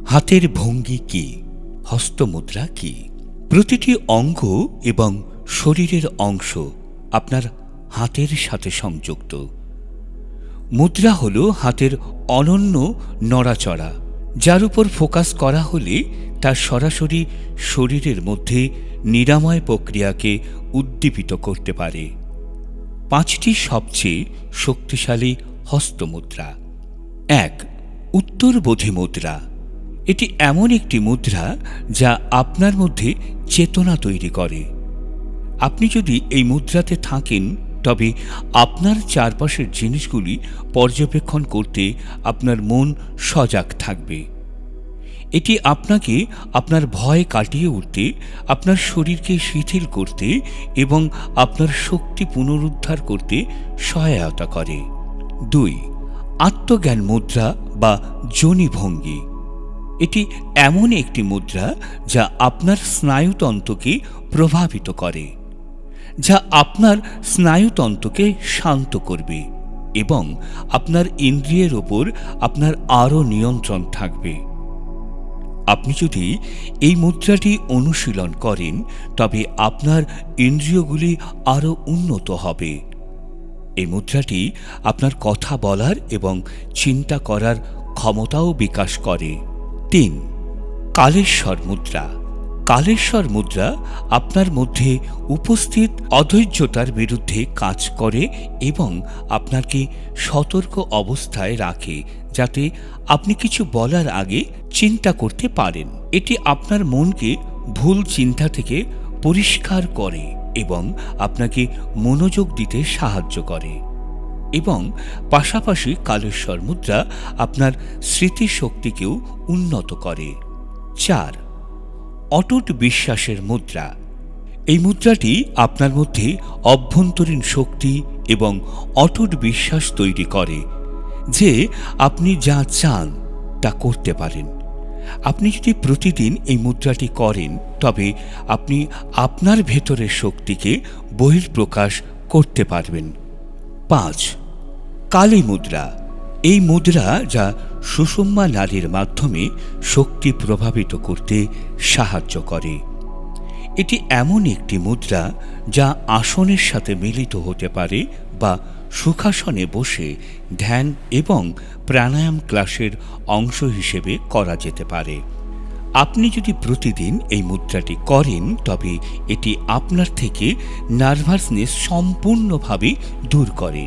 হাতের ভঙ্গি কি, হস্তমুদ্রা কি? প্রতিটি অঙ্গ এবং শরীরের অংশ আপনার হাতের সাথে সংযুক্ত। মুদ্রা হল হাতের অনন্য নড়াচড়া, যার উপর ফোকাস করা হলে তা সরাসরি শরীরের মধ্যে নিরাময় প্রক্রিয়াকে উদ্দীপিত করতে পারে। 5টি সবচেয়ে শক্তিশালী হস্তমুদ্রা। 1. উত্তরবোধী মুদ্রা। এটি এমন একটি মুদ্রা যা আপনার মধ্যে চেতনা তৈরি করে। আপনি যদি এই মুদ্রাতে থাকেন তবে আপনার চারপাশের জিনিসগুলি পর্যবেক্ষণ করতে আপনার মন সজাগ থাকবে। এটি আপনাকে আপনার ভয় কাটিয়ে উঠতে, আপনার শরীরকে শিথিল করতে এবং আপনার শক্তি পুনরুদ্ধার করতে সহায়তা করে। 2. আত্মজ্ঞান মুদ্রা বা যোনি ভঙ্গি। এটি এমন একটি মুদ্রা যা আপনার স্নায়ুতন্ত্রকে প্রভাবিত করে, যা আপনার স্নায়ুতন্ত্রকে শান্ত করবে এবং আপনার ইন্দ্রিয়ের ওপর আপনার আরও নিয়ন্ত্রণ থাকবে। আপনি যদি এই মুদ্রাটি অনুশীলন করেন তবে আপনার ইন্দ্রিয়গুলি আরও উন্নত হবে। এই মুদ্রাটি আপনার কথা বলার এবং চিন্তা করার ক্ষমতাও বিকাশ করে। 3. কালেশ্বর মুদ্রা। কালেশ্বর মুদ্রা আপনার মধ্যে উপস্থিত অধৈর্যতার বিরুদ্ধে কাজ করে এবং আপনাকে সতর্ক অবস্থায় রাখে, যাতে আপনি কিছু বলার আগে চিন্তা করতে পারেন। এটি আপনার মনকে ভুল চিন্তা থেকে পরিষ্কার করে এবং আপনাকে মনোযোগ দিতে সাহায্য করে। এবং পাশাপাশি কালেশ্বর মুদ্রা আপনার স্মৃতিশক্তিকেও উন্নত করে। 4. অটুট বিশ্বাসের মুদ্রা। এই মুদ্রাটি আপনার মধ্যে অভ্যন্তরীণ শক্তি এবং অটুট বিশ্বাস তৈরি করে যে আপনি যা চান তা করতে পারেন। আপনি যদি প্রতিদিন এই মুদ্রাটি করেন তবে আপনি আপনার ভেতরের শক্তিকে বহিঃপ্রকাশ করতে পারবেন। 5. কালী মুদ্রা। এই মুদ্রা যা সুষুম্না নাড়ির মাধ্যমে শক্তি প্রভাবিত করতে সাহায্য করে। এটি এমন একটি মুদ্রা যা আসনের সাথে মিলিত হতে পারে বা সুখাসনে বসে ধ্যান এবং প্রাণায়াম ক্লাসের অংশ হিসেবে করা যেতে পারে। আপনি যদি প্রতিদিন এই মুদ্রাটি করেন তবে এটি আপনার থেকে নার্ভাসনেস সম্পূর্ণভাবে দূর করে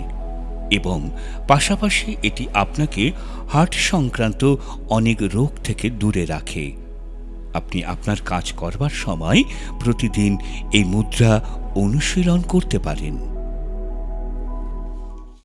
এবং পাশাপাশি এটি আপনাকে হার্ট সংক্রান্ত অনেক রোগ থেকে দূরে রাখে। আপনি আপনার কাজ করবার সময় প্রতিদিন এই মুদ্রা অনুশীলন করতে পারেন।